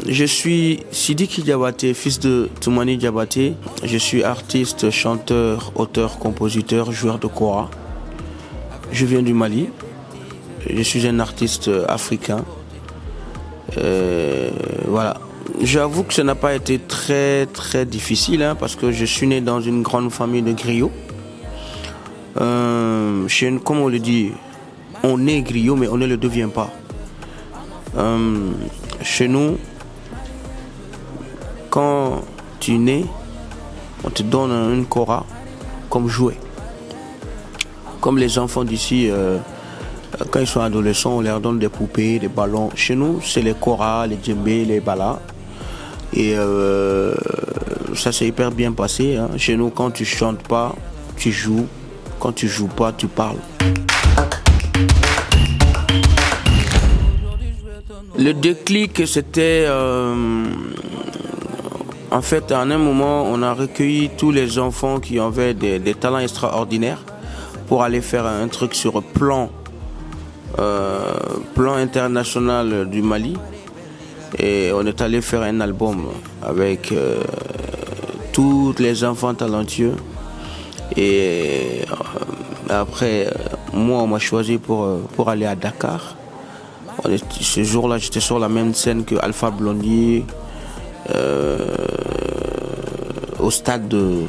Je suis Sidiki Diabaté, fils de Toumani Diabaté. Je suis artiste, chanteur, auteur, compositeur, joueur de kora. Je viens du Mali. Je suis un artiste africain. Voilà. J'avoue que ça n'a pas été très difficile parce que je suis né dans une grande famille de griots. Comme on le dit, on est griot mais on ne le devient pas. Chez nous, quand tu nais, on te donne une kora comme jouet. Comme les enfants d'ici, quand ils sont adolescents, on leur donne des poupées, des ballons. Chez nous, c'est les koras, les djembés, les balas. Et ça s'est hyper bien passé. Chez nous, quand tu chantes pas, tu joues. Quand tu joues pas, tu parles. Le déclic, c'était... en fait, à un moment, on a recueilli tous les enfants qui avaient des talents extraordinaires pour aller faire un truc sur plan international du Mali. Et on est allé faire un album avec tous les enfants talentueux. Et après, moi, on m'a choisi pour aller à Dakar. Ce jour-là, j'étais sur la même scène que Alpha Blondy, au stade de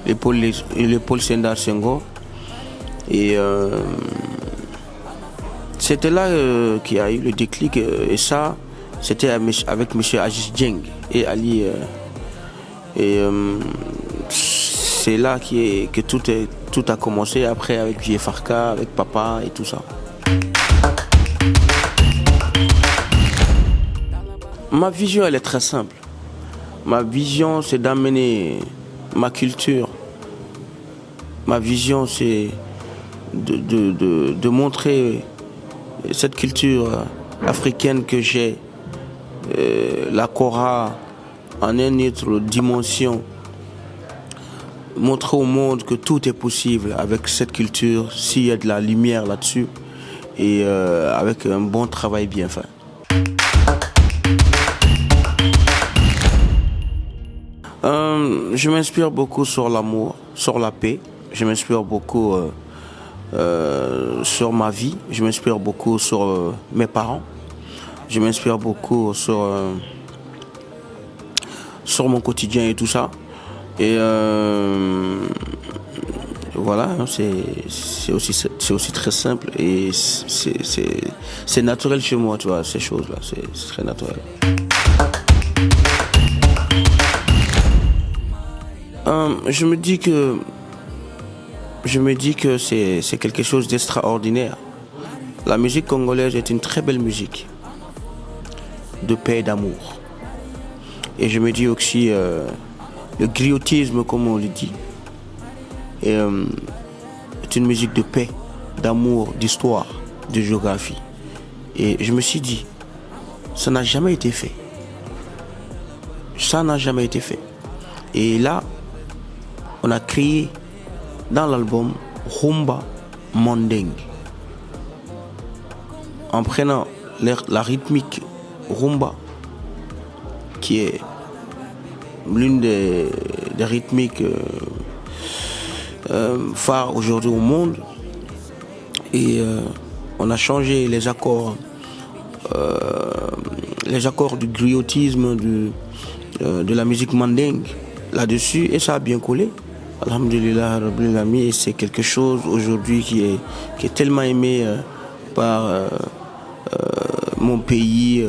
l'épaule Sédar Senghor. Et c'était là qu'il y a eu le déclic. Et ça, c'était avec M. Aziz Dieng et Ali. C'est là que tout a commencé. Après, avec Vieux Farka, avec Papa et tout ça. Ma vision, elle est très simple. Ma vision, c'est d'amener ma culture. Ma vision, c'est de montrer cette culture africaine que j'ai, la kora, en une autre dimension. Montrer au monde que tout est possible avec cette culture, s'il y a de la lumière là-dessus, et avec un bon travail bien fait. Je m'inspire beaucoup sur l'amour, sur la paix. Je m'inspire beaucoup sur ma vie. Je m'inspire beaucoup sur mes parents. Je m'inspire beaucoup sur mon quotidien et tout ça. Et voilà, c'est aussi très simple et c'est naturel chez moi, tu vois, ces choses-là, c'est très naturel. Je me dis que c'est quelque chose d'extraordinaire. La musique congolaise est une très belle musique de paix et d'amour. Et je me dis aussi le griotisme, comme on le dit, est une musique de paix, d'amour, d'histoire, de géographie. Et je me suis dit, ça n'a jamais été fait. Ça n'a jamais été fait. Et là, on a créé dans l'album Rumba Manding. En prenant la rythmique rumba, qui est l'une des rythmiques phares aujourd'hui au monde. Et on a changé les accords du griotisme, de la musique mandingue là-dessus, et ça a bien collé. Alhamdulillah Rabbil Alamin, et c'est quelque chose aujourd'hui qui est tellement aimé par mon pays,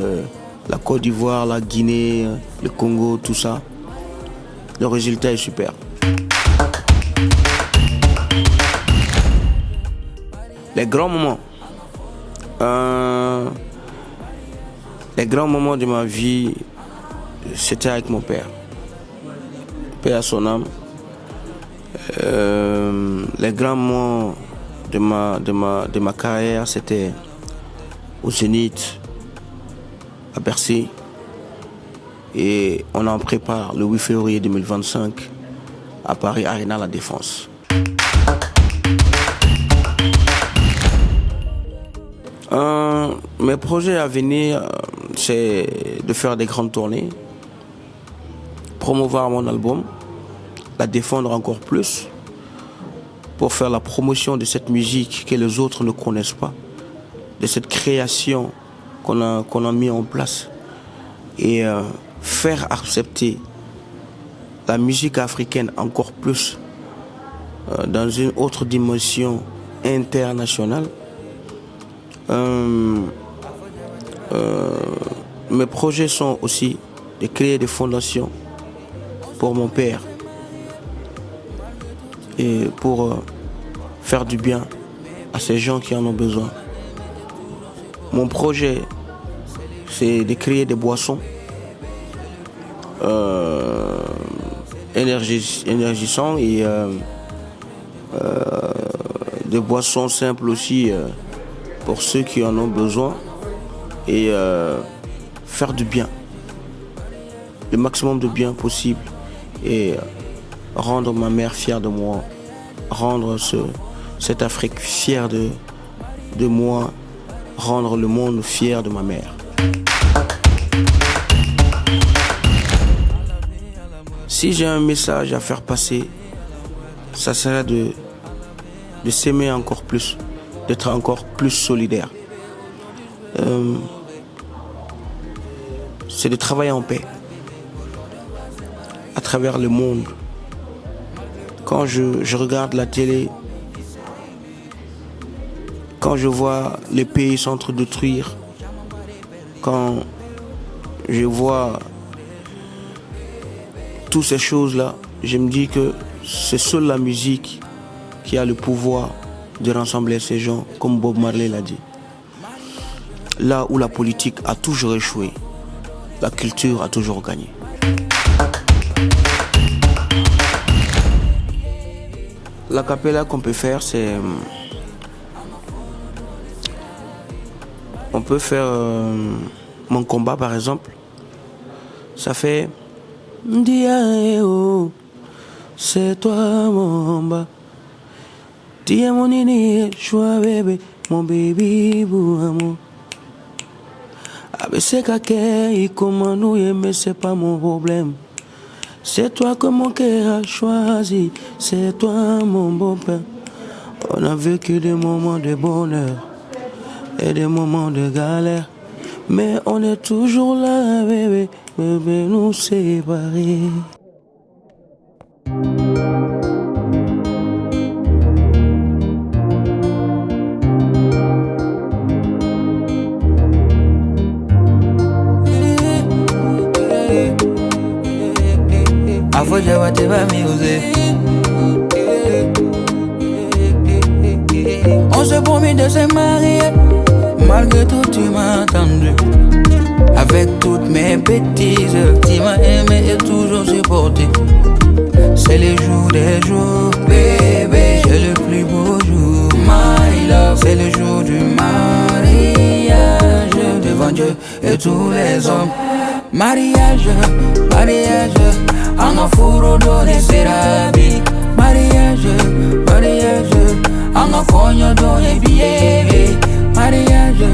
la Côte d'Ivoire, la Guinée, le Congo, tout ça. Le résultat est super. Les grands moments. Les grands moments de ma vie, c'était avec mon père. Paix à son âme. Les grands moments de ma carrière, c'était au Zénith, à Bercy. Et on en prépare le 8 février 2025 à Paris Arena La Défense. Mes projets à venir, c'est de faire des grandes tournées, promouvoir mon album, la défendre encore plus, pour faire la promotion de cette musique que les autres ne connaissent pas, de cette création qu'on a mis en place, et faire accepter la musique africaine encore plus dans une autre dimension internationale. Mes projets sont aussi de créer des fondations pour mon père et pour faire du bien à ces gens qui en ont besoin. Mon projet, c'est de créer des boissons énergisantes et des boissons simples aussi pour ceux qui en ont besoin, et faire du bien, le maximum de bien possible, et rendre ma mère fière de moi, rendre cette Afrique fière de moi, rendre le monde fier de ma mère. Si j'ai un message à faire passer, ça serait de s'aimer encore plus, d'être encore plus solidaire. C'est de travailler en paix à travers le monde. Quand je regarde la télé, quand je vois les pays s'entre-détruire, quand je vois toutes ces choses-là, je me dis que c'est seule la musique qui a le pouvoir de rassembler ces gens, comme Bob Marley l'a dit. Là où la politique a toujours échoué, la culture a toujours gagné. La cappella qu'on peut faire, c'est... On peut faire Mon combat, par exemple. Ça fait... Dia, c'est toi mon bas. Dia mon nini, choix bébé, mon baby pour amour. C'est qu'à comment nous aimer, c'est pas mon problème. C'est toi que mon cœur a choisi, c'est toi mon bon père. On a vécu des moments de bonheur et des moments de galère, mais on est toujours là, bébé, bébé, nous séparer. On s'est promis de se marier, malgré tout tu m'as attendu. Avec toutes mes bêtises, tu m'as aimé et toujours supporté. C'est les jours des jours, bébé, j'ai le plus beau jour, my love. C'est le jour du mariage, devant Dieu et tous les hommes. Mariage, mariage, en afuro donné serabi. Mariage, mariage, en afogno donné billet. Mariage,